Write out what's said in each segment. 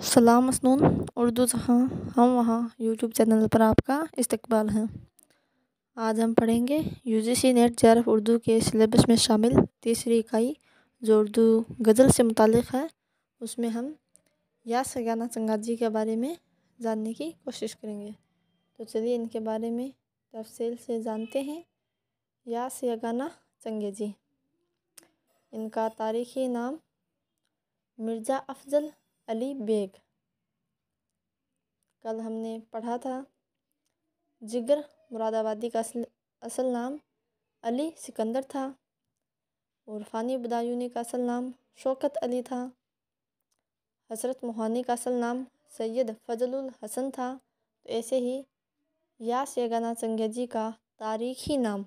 सलाम मसनून उर्दू जहाँ हम वहाँ यूट्यूब चैनल पर आपका इस्तकबाल है। आज हम पढ़ेंगे यूजीसी नेट जेआरएफ उर्दू के सिलेबस में शामिल तीसरी इकाई जो उर्दू गज़ल से मुताल्लिक़ है। उसमें हम या सगाना चंगाजी के बारे में जानने की कोशिश करेंगे। तो चलिए इनके बारे में तफसील से जानते हैं। या सगाना चंगेजी, इनका तारीख़ी नाम मिर्ज़ा अफ़ज़ल अली बेग। कल हमने पढ़ा था जिगर मुरादाबादी का असल नाम अली सिकंदर था और फ़ानी बदायूनी का असल नाम शौकत अली था। हसरत मोहानी का असल नाम सैयद फजलुल हसन था। तो ऐसे ही या सगाना चंगेजी का तारीख़ी नाम,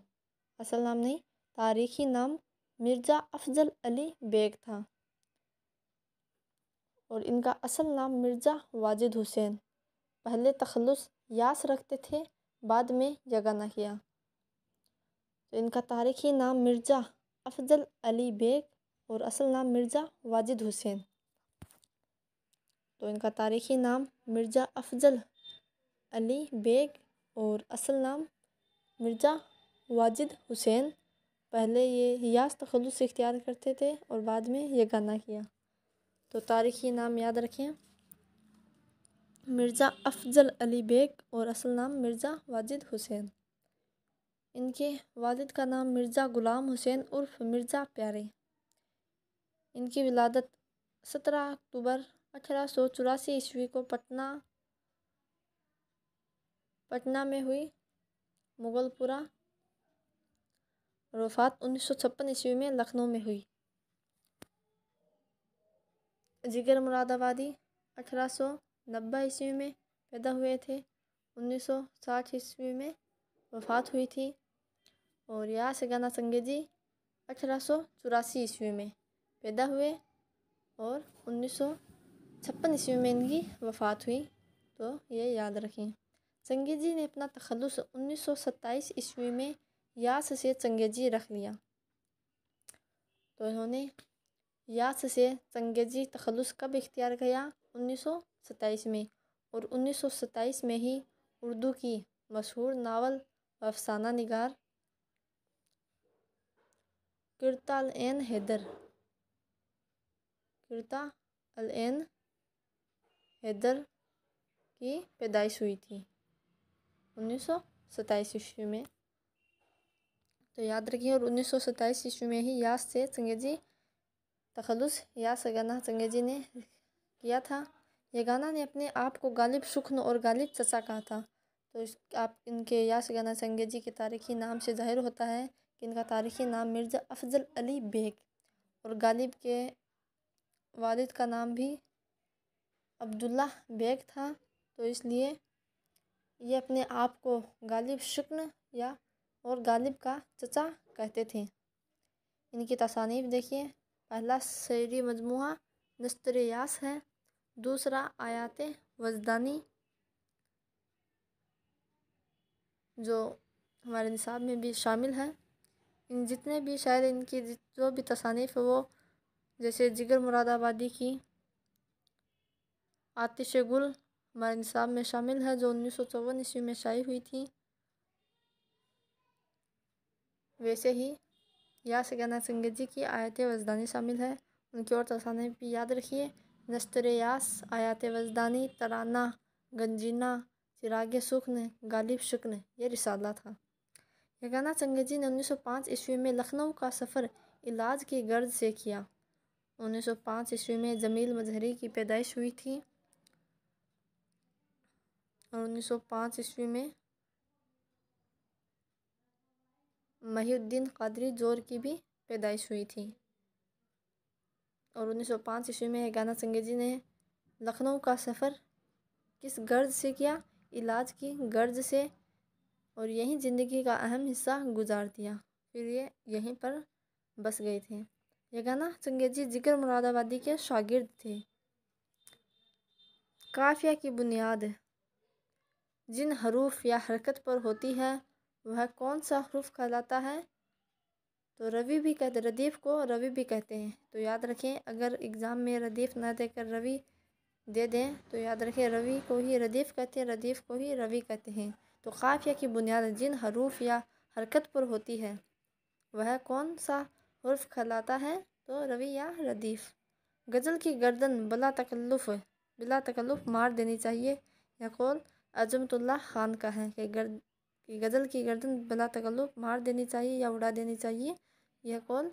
असल नाम नहीं, तारीख़ी नाम मिर्ज़ा अफ़ज़ल अली बेग था और इनका असल नाम मिर्ज़ा वाजिद हुसैन। पहले तखल्लुस यास रखते थे, बाद में यगाना किया। तो इनका तारीख़ी नाम मिर्ज़ा अफ़ज़ल अली बेग और असल नाम मिर्ज़ा वाजिद हुसैन। तो इनका तारीख़ी नाम मिर्ज़ा अफ़ज़ल अली बेग और असल नाम मिर्ज़ा वाजिद हुसैन। पहले ये यास तखल्लुस इख्तियार करते थे और बाद में यगाना किया। तो तारीख़ी नाम याद रखें, मिर्ज़ा अफ़ज़ल अली बेग और असल नाम मिर्ज़ा वाजिद हुसैन। इनके वालिद का नाम मिर्ज़ा ग़ुलाम हुसैन उर्फ़ मिर्ज़ा प्यारे। इनकी विलादत 17 अक्टूबर 1884 ईस्वी को पटना में हुई, मुग़लपुरा। वफ़ात 1956 ईस्वी में लखनऊ में हुई। जिगर मुरादाबादी 1890 ईस्वी में पैदा हुए थे, 1960 ईस्वी में वफ़ात हुई थी। और या सगाना चंगेजी 1884 ईस्वी में पैदा हुए और 1956 ईस्वी में इनकी वफ़ात हुई। तो ये याद रखें। चंगेजी ने अपना तखल्लुस 1927 ईस्वी में यास से चंगेजी रख लिया। तो इन्होंने यास से चंगेजी तखल्लुस कब इख्तियार किया? 1927 में। और 1927 में ही उर्दू की मशहूर नावल अफसाना निगार किरता अल एन हैदर की पैदाइश हुई थी 1927 ईस्वी में। तो याद रखिए। और 1927 ईस्वी में ही यास से चंगेजी तखल्लुस या सगाना चंगेजी ने किया था। यगाना ने अपने आप को गालिब शुक्न और गालिब चचा कहा था। तो आप इनके या सगाना चंगेजी के तारीख़ी नाम से ज़ाहिर होता है कि इनका तारीख़ी नाम मिर्ज़ा अफ़ज़ल अली बेग और गालिब के वालिद का नाम भी अब्दुल्ला बेग था। तो इसलिए ये अपने आप को गालिब शुक्न या और गालिब का चचा कहते थे। इनकी तसानीफ़ देखिए। पहला शेरी मजमूआ नस्तरे यास है, दूसरा आयाते वजदानी जो हमारे निसाब में भी शामिल है। इन जितने भी शायर इनकी जो भी तसानीफ़ है वो जैसे जिगर मुरादाबादी की आतिश गुल हमारे निसाब में शामिल है जो 1954 ईस्वी में शाये हुई थी। वैसे ही या सगाना चंगेजी की आयत वजदानी शामिल है। उनकी और तसानीफ़ भी याद रखिए। नस्तरे यास, आयत वजदानी, तराना, गंजीना, चिराग सुख्न, गालिब शुक्न, ये रिसाला था। यगाना चंगेजी ने 1905 ईस्वी में लखनऊ का सफ़र इलाज की गर्ज से किया। 1905 ईस्वी में जमील मजहरी की पैदाइश हुई थी और 1905 ईस्वी में महिउद्दीन कादरी जोर की भी पैदाइश हुई थी। और 1905 ईस्वी में यगाना चंगेजी ने लखनऊ का सफ़र किस गर्ज से किया? इलाज की गर्ज से। और यहीं ज़िंदगी का अहम हिस्सा गुजार दिया। फिर ये यहीं पर बस गए थे। यगाना चंगेजी जिगर मुरादाबादी के शागिर्द थे। काफ़िया की बुनियाद जिन हरूफ या हरकत पर होती है वह कौन सा हरूफ कहलाता है? तो रवि भी कहते, रदीफ़ को रवि भी कहते हैं। तो याद रखें, अगर एग्ज़ाम में रदीफ़ ना देकर रवि दे दें तो याद रखें रवि को ही रदीफ़ कहते हैं, रदीफ़ को ही रवि कहते हैं। तो काफ़िया की बुनियाद जिन हरूफ या हरकत पर होती है वह कौन सा हुर्फ कहलाता है? तो रवि या रदीफ़। गज़ल की गर्दन बिला तकल्लुफ़ मार देनी चाहिए, यह कौल अज़मतुल्लाह खान का है कि गज़ल की गर्दन बिला तकल्लुफ़ मार देनी चाहिए या उड़ा देनी चाहिए, यह कौल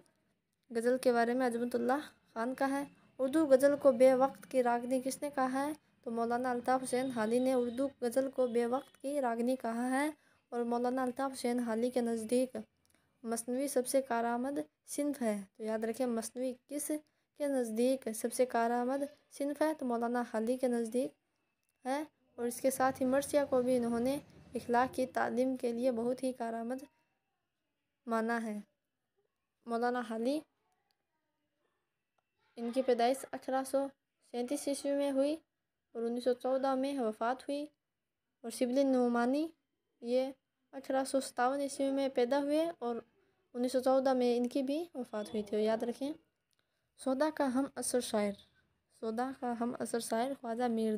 गज़ल के बारे में अज़मतुल्लाह खान का है। उर्दू गज़ल को बेवक्त की रागनी किसने कहा है? तो मौलाना अल्ताफ़ हुसैन हाली ने उर्दू गज़ल को बेवक्त की रागनी कहा है। और मौलाना अल्ताफ़ हुसैन हाली के नज़दीक मसनवी सबसे कारआमद सिन्फ़ है। तो याद रखें मसनवी किस के नज़दीक सबसे कारआमद सिन्फ़ है? तो मौलाना हाली के नज़दीक है। और इसके साथ ही मर्सिया को भी इन्होंने इखलाक की तालीम के लिए बहुत ही कारआमद माना है। मौलाना हाली, इनकी पैदाइश 1837 ईस्वी में हुई और 1914 में वफ़ात हुई। और शिबली नुमानी ये 1857 ईस्वी में पैदा हुए और 1914 में इनकी भी वफ़ात हुई थी। याद रखें। सौदा का हम असर शायर ख्वाजा मीर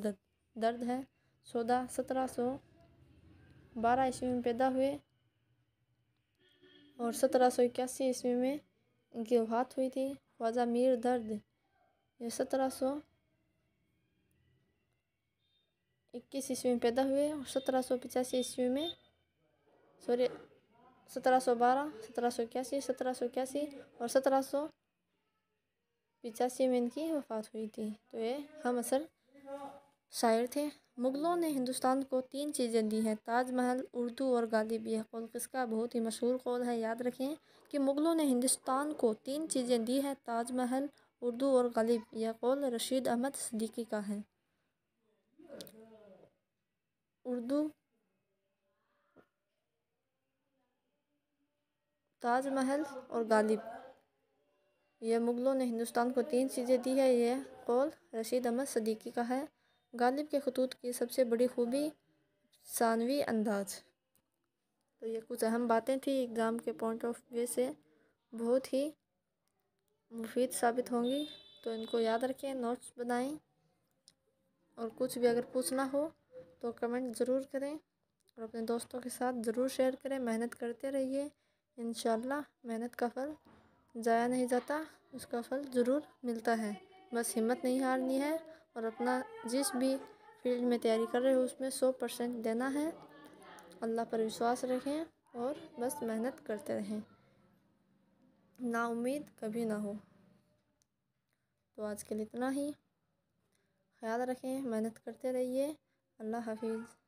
दर्द है। सौदा 1712 ईस्वी में पैदा हुए और 1781 ईस्वी में इनकी वफ़ात हुई थी। ख्वाजा मीर दर्द ये 1721 ईस्वी में पैदा हुए और 1785 ईस्वी में 1712, 1781 और 1785 में इनकी वफ़ात हुई थी। तो ये हम असर शायर थे। मुग़लों ने हिंदुस्तान को 3 चीज़ें दी हैं, ताजमहल, उर्दू और गालिब। यह कौल किसका बहुत ही मशहूर कौल है? याद रखें कि मुग़लों ने हिंदुस्तान को 3 चीज़ें दी हैं, ताजमहल, उर्दू और गालिब। यह कौल रशीद अहमद सिद्दीकी का है। उर्दू, ताजमहल और गालिब, यह मुग़लों ने हिंदुस्तान को 3 चीज़ें दी है। यह कौल रशीद अहमद सिद्दीकी का है। गालिब के खतूत की सबसे बड़ी खूबी सानवी अंदाज। तो ये कुछ अहम बातें थी, एग्ज़ाम के पॉइंट ऑफ व्यू से बहुत ही मुफीद साबित होंगी। तो इनको याद रखें, नोट्स बनाएं और कुछ भी अगर पूछना हो तो कमेंट ज़रूर करें और अपने दोस्तों के साथ ज़रूर शेयर करें। मेहनत करते रहिए, इंशाल्लाह मेहनत का फल ज़ाया नहीं जाता, उसका फल ज़रूर मिलता है। बस हिम्मत नहीं हारनी है और अपना जिस भी फील्ड में तैयारी कर रहे हो उसमें 100% देना है। अल्लाह पर विश्वास रखें और बस मेहनत करते रहें, नाउम्मीद कभी ना हो। तो आज के लिए इतना ही। ख्याल रखें, मेहनत करते रहिए। अल्लाह हाफिज़।